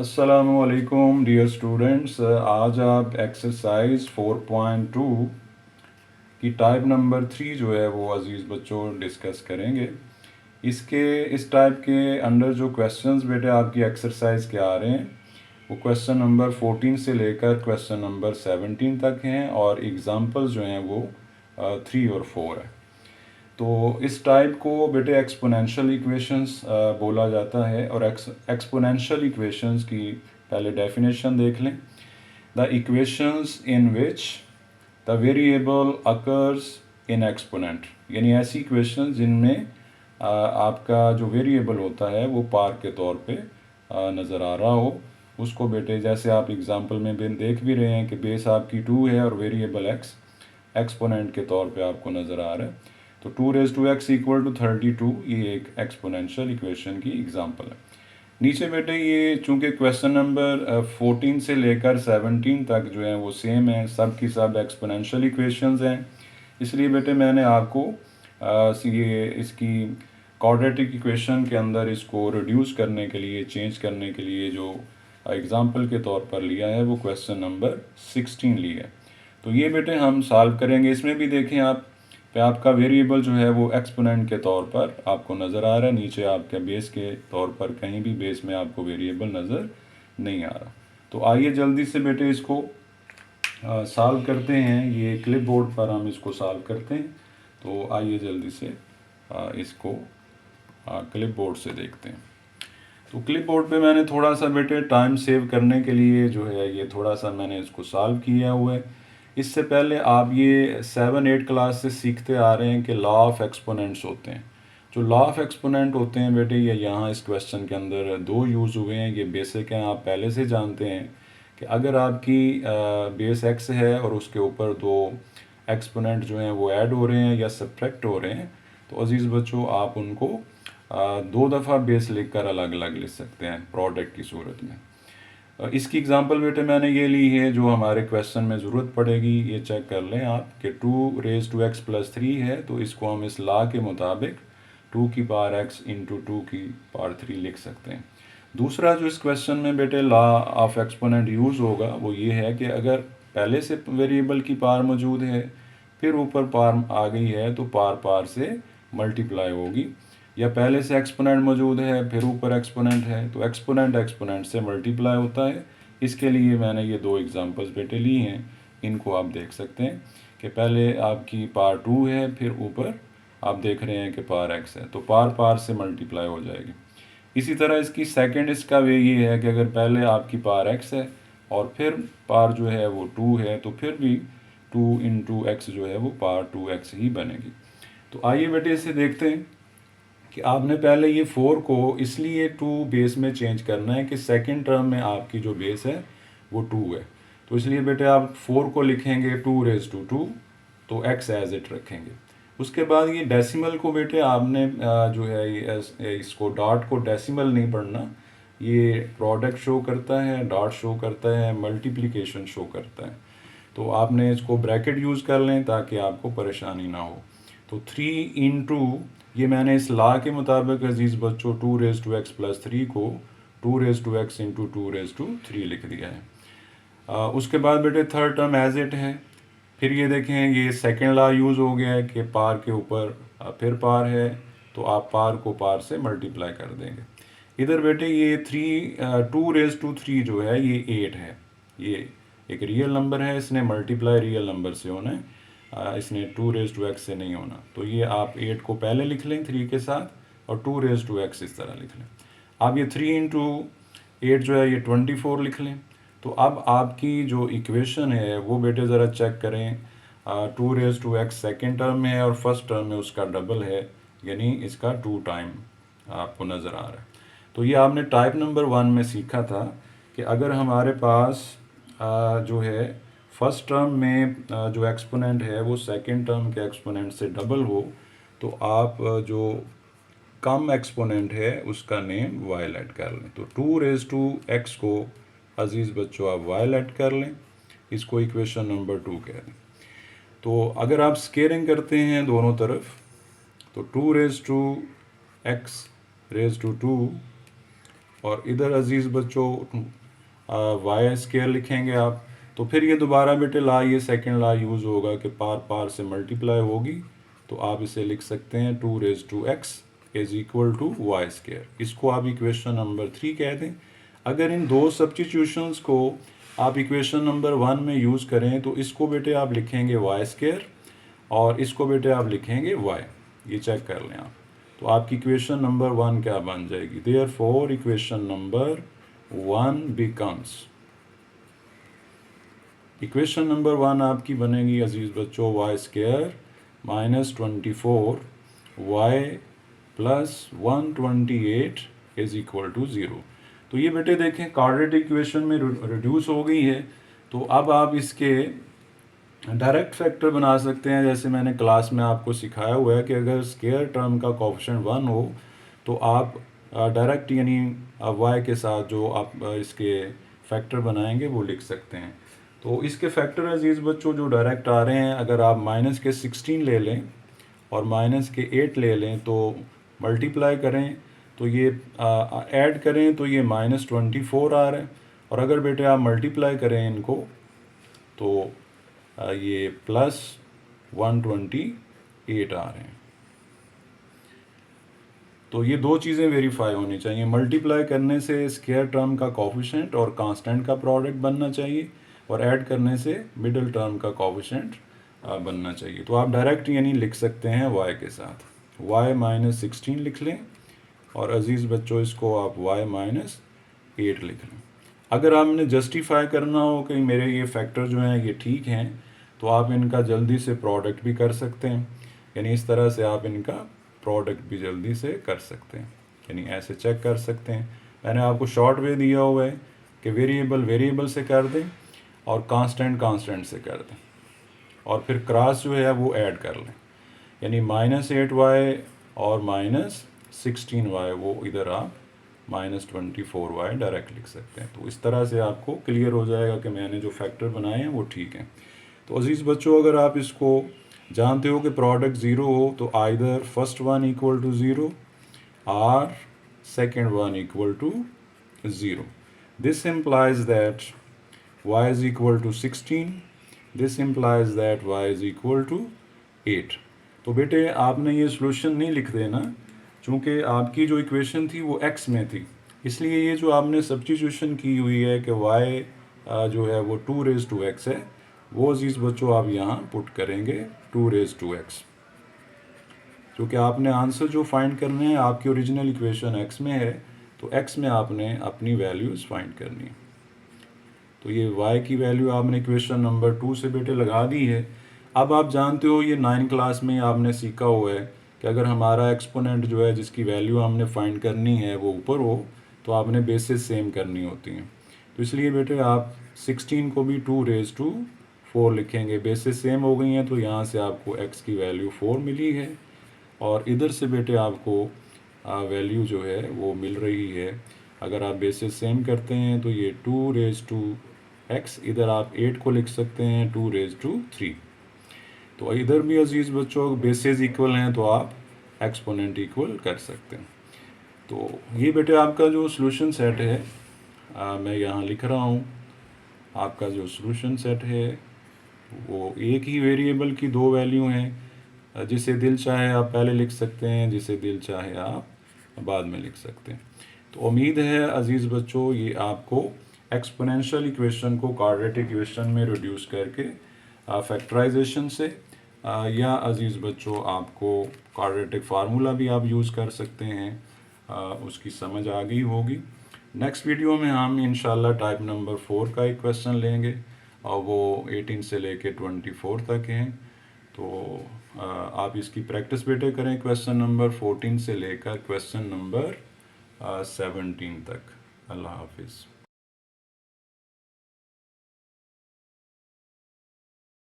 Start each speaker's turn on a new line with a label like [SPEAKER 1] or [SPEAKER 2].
[SPEAKER 1] अस्सलामुअलैकुम dear students, आज आप एक्सरसाइज 4.2 की टाइप नंबर 3 जो है वो अजीज़ बच्चों डिस्कस करेंगे। इस टाइप के अंडर जो क्वेश्चंस बेटे आपकी एक्सरसाइज के आ रहे हैं वो क्वेश्चन नंबर 14 से लेकर क्वेश्चन नंबर 17 तक हैं और एग्जांपल्स जो हैं वो 3 और 4 है। तो इस टाइप को बेटे एक्सपोनेंशियल इक्वेशंस बोला जाता है और एक्सपोनेंशियल इक्वेशंस की पहले डेफिनेशन देख लें। The equations in which the variable occurs in exponent, यानी ऐसी इक्वेशंस जिनमें आपका जो वेरिएबल होता है वो पार के तौर पे नज़र आ रहा हो, उसको बेटे जैसे आप एग्जांपल में भी देख भी रहे हैं कि बेस आपकी 2 है और वेरिएबल एक्स एक्सपोनेंट के तौर पे आपको नज़र आ रहा है। तो 2 raised to x equal to 32 ये एक एक्सपोनेंशियल इक्वेशन की एग्जांपल है। नीचे बेटे ये चूंकि क्वेश्चन नंबर 14 से लेकर 17 तक जो है वो सेम है, सब की सब एक्सपोनेंशियल इक्वेशंस हैं, इसलिए बेटे मैंने आपको ये इसकी क्वाड्रेटिक इक्वेशन के अंदर इसको रिड्यूस करने के लिए, चेंज करने के लिए जो एग्जांपल के तौर पर लिया है वो क्वेश्चन नंबर 16 लिया है। तो ये बेटे हम सॉल्व करेंगे। इसमें भी देखें आप पे आपका वेरिएबल जो है वो एक्सपोनेंट के तौर पर आपको नज़र आ रहा है, नीचे आपके बेस के तौर पर कहीं भी बेस में आपको वेरिएबल नज़र नहीं आ रहा। तो आइए जल्दी से बेटे इसको सॉल्व करते हैं। ये क्लिप बोर्ड पर हम इसको सॉल्व करते हैं। तो आइए जल्दी से इसको क्लिप बोर्ड से देखते हैं। तो क्लिप बोर्ड पे मैंने थोड़ा सा बेटे टाइम सेव करने के लिए जो है ये थोड़ा सा मैंने इसको सॉल्व किया हुआ है। इससे पहले आप ये 7-8 क्लास से सीखते आ रहे हैं कि लॉ ऑफ एक्सपोनेंट्स होते हैं। जो लॉ ऑफ एक्सपोनेंट होते हैं बेटे ये यहाँ इस क्वेश्चन के अंदर दो यूज़ हुए हैं। ये बेसिक हैं, आप पहले से जानते हैं कि अगर आपकी बेस एक्स है और उसके ऊपर दो एक्सपोनेंट जो हैं वो ऐड हो रहे हैं या सब्ट्रैक्ट हो रहे हैं, तो अजीज़ बच्चों आप उनको दो दफ़ा बेस लिख कर अलग अलग लिख सकते हैं प्रोडक्ट की सूरत में। इसकी एग्जांपल बेटे मैंने ये ली है जो हमारे क्वेश्चन में ज़रूरत पड़ेगी। ये चेक कर लें आप कि 2 raised to x + 3 है, तो इसको हम इस लॉ के मुताबिक 2 की पावर x इंटू 2 की पावर 3 लिख सकते हैं। दूसरा जो इस क्वेश्चन में बेटे लॉ ऑफ एक्सपोनेंट यूज़ होगा वो ये है कि अगर पहले से वेरिएबल की पावर मौजूद है फिर ऊपर पावर आ गई है तो पावर पावर से मल्टीप्लाई होगी, या पहले से एक्सपोनेंट मौजूद है फिर ऊपर एक्सपोनेंट है तो एक्सपोनेंट एक्सपोनेंट से मल्टीप्लाई होता है। इसके लिए मैंने ये दो एग्जांपल्स बेटे ली हैं, इनको आप देख सकते हैं कि पहले आपकी पावर 2 है फिर ऊपर आप देख रहे हैं कि पावर x है, तो पावर पावर से मल्टीप्लाई हो जाएगी। इसी तरह इसकी सेकंड इसका वे ये है कि अगर पहले आपकी पावर x है और फिर पावर जो है वो 2 है तो फिर भी 2 इंटू एक्स जो है वो पावर 2x ही बनेगी। तो आइए बेटे इसे देखते हैं कि आपने पहले ये 4 को इसलिए 2 बेस में चेंज करना है कि सेकंड टर्म में आपकी जो बेस है वो 2 है, तो इसलिए बेटे आप 4 को लिखेंगे 2 raised to 2, तो x एज इट रखेंगे। उसके बाद ये डेसिमल को बेटे आपने जो है इसको डॉट को डेसिमल नहीं पढ़ना, ये प्रोडक्ट शो करता है, डॉट शो करता है, मल्टीप्लिकेशन शो करता है, तो आपने इसको ब्रैकेट यूज़ कर लें ताकि आपको परेशानी ना हो। तो 3 इंटू ये मैंने इस लॉ के मुताबिक अजीज़ बच्चों 2 raised to x + 3 को 2 raised to x into 2 raised to 3 लिख दिया है। उसके बाद बेटे थर्ड टर्म एज इट है। फिर ये देखें ये सेकेंड लॉ यूज़ हो गया है कि पार के ऊपर फिर पार है तो आप पार को पार से मल्टीप्लाई कर देंगे। इधर बेटे ये 2 raised to 3 जो है ये 8 है, ये एक रियल नंबर है, इसने मल्टीप्लाई रियल नंबर से होना है, इसने 2 raised to x से नहीं होना। तो ये आप 8 को पहले लिख लें 3 के साथ और 2 raised to x इस तरह लिख लें। आप ये 3 इंटू 8 जो है ये 24 लिख लें। तो अब आपकी जो इक्वेशन है वो बेटे ज़रा चेक करें, 2 raised to x second term में है और फर्स्ट टर्म में उसका डबल है, यानी इसका 2 टाइम आपको नज़र आ रहा है। तो ये आपने टाइप नंबर 1 में सीखा था कि अगर हमारे पास जो है फर्स्ट टर्म में जो एक्सपोनेंट है वो सेकंड टर्म के एक्सपोनेंट से डबल हो तो आप जो कम एक्सपोनेंट है उसका नेम y लेट कर लें। तो 2 raised to x को अजीज़ बच्चों आप y लेट कर लें, इसको इक्वेशन नंबर 2 कह दें। तो अगर आप स्केयरिंग करते हैं दोनों तरफ तो 2 raised to x raised to 2 और इधर अजीज़ बच्चों वाई स्केयर लिखेंगे आप। तो फिर ये दोबारा बेटे ला, ये सेकंड ला यूज़ होगा कि पार पार से मल्टीप्लाई होगी, तो आप इसे लिख सकते हैं 2x is equal to Y square. इसको आप इक्वेशन नंबर 3 कह दें। अगर इन दो सब्स्टिट्यूशंस को आप इक्वेशन नंबर 1 में यूज़ करें तो इसको बेटे आप लिखेंगे वाई स्केयर और इसको बेटे आप लिखेंगे वाई। ये चेक कर लें आप। तो आपकी इक्वेशन नंबर 1 क्या बन जाएगी? Therefore equation number 1 becomes, equation number 1 आपकी बनेगी अजीज़ बच्चों Y square -24 Y plus 128 is equal to 0। तो ये बेटे देखें क्वाड्रेटिक इक्वेशन में रिड्यूस हो गई है। तो अब आप इसके डायरेक्ट फैक्टर बना सकते हैं। जैसे मैंने क्लास में आपको सिखाया हुआ है कि अगर स्केयर टर्म का कोएफिशिएंट 1 हो तो आप डायरेक्ट यानी वाई के साथ जो आप इसके फैक्टर बनाएंगे वो लिख सकते हैं। तो इसके फैक्टर अजीज़ बच्चों जो डायरेक्ट आ रहे हैं, अगर आप माइनस के 16 ले लें और माइनस के 8 ले लें तो मल्टीप्लाई करें तो ये ऐड करें तो ये -24 आ रहा है, और अगर बेटे आप मल्टीप्लाई करें इनको तो ये प्लस 128 आ रहे हैं। तो ये दो चीज़ें वेरीफाई होनी चाहिए। मल्टीप्लाई करने से स्केयर टर्म का कोएफिशिएंट और कांस्टेंट का प्रोडक्ट बनना चाहिए, और ऐड करने से मिडिल टर्म का कोएफिशिएंट बनना चाहिए। तो आप डायरेक्ट यानी लिख सकते हैं y के साथ y -16 लिख लें, और अजीज़ बच्चों इसको आप y -8 लिख लें। अगर आपने जस्टिफाई करना हो कि मेरे ये फैक्टर जो हैं ये ठीक हैं, तो आप इनका जल्दी से प्रोडक्ट भी कर सकते हैं। यानी इस तरह से आप इनका प्रोडक्ट भी जल्दी से कर सकते हैं, यानी ऐसे चेक कर सकते हैं। मैंने आपको शॉर्ट वे दिया हुआ है कि वेरिएबल वेरिएबल से कर दें और कांस्टेंट कांस्टेंट से कर दें, और फिर क्रॉस जो है वो ऐड कर लें, यानी -8y और -16y वो इधर आप -24y डायरेक्ट लिख सकते हैं। तो इस तरह से आपको क्लियर हो जाएगा कि मैंने जो फैक्टर बनाए हैं वो ठीक हैं। तो अजीज़ बच्चों अगर आप इसको जानते हो कि प्रोडक्ट 0 हो तो either first one equal to 0 और second one equal to 0। This implies that y is equal to 16, this implies that y is equal to 8। तो बेटे आपने ये सोल्यूशन नहीं लिख देना, चूँकि आपकी जो इक्वेशन थी वो x में थी, इसलिए ये जो आपने सब्स्टिट्यूशन की हुई है कि y जो है वो 2x है, वो अजीज़ बच्चों आप यहाँ पुट करेंगे 2x। क्योंकि आपने आंसर जो फाइंड करने हैं आपकी ओरिजिनल इक्वेशन x में है, तो x में आपने अपनी वैल्यूज़ फाइंड करनी है। तो ये y की वैल्यू आपने इक्वेशन नंबर 2 से बेटे लगा दी है। अब आप जानते हो ये 9 क्लास में आपने सीखा हुआ है कि अगर हमारा एक्सपोनेंट जो है जिसकी वैल्यू हमने फाइंड करनी है वो ऊपर हो तो आपने बेसिस सेम करनी होती हैं। तो इसलिए बेटे आप 16 को भी 2⁴ लिखेंगे, बेसिस सेम हो गई हैं, तो यहाँ से आपको x की वैल्यू 4 मिली है, और इधर से बेटे आपको वैल्यू जो है वो मिल रही है। अगर आप बेसिस सेम करते हैं तो ये 2x, इधर आप 8 को लिख सकते हैं 2⁵। तो इधर भी अजीज़ बच्चों बेसिस इक्वल हैं तो आप एक्सपोनेंट इक्वल कर सकते हैं। तो ये बेटे आपका जो सॉल्यूशन सेट है मैं यहाँ लिख रहा हूँ। आपका जो सॉल्यूशन सेट है वो एक ही वेरिएबल की दो वैल्यू हैं, जिसे दिल चाहे आप पहले लिख सकते हैं, जिसे दिल चाहे आप बाद में लिख सकते हैं। तो उम्मीद है अजीज़ बच्चों ये आपको एक्सपोनेंशियल इक्वेशन को क्वाड्रेटिक इक्वेशन में रिड्यूस करके फैक्टराइजेशन से या अजीज़ बच्चों आपको क्वाड्रेटिक फार्मूला भी आप यूज़ कर सकते हैं, उसकी समझ आ गई होगी। नेक्स्ट वीडियो में हम इंशाल्लाह टाइप नंबर 4 का एक क्वेश्चन लेंगे, और वो 18 से लेके 24 तक हैं। तो आप इसकी प्रैक्टिस बेटे करें क्वेश्चन नंबर 14 से लेकर क्वेश्चन नंबर 17 तक। अल्लाह हाफिज़।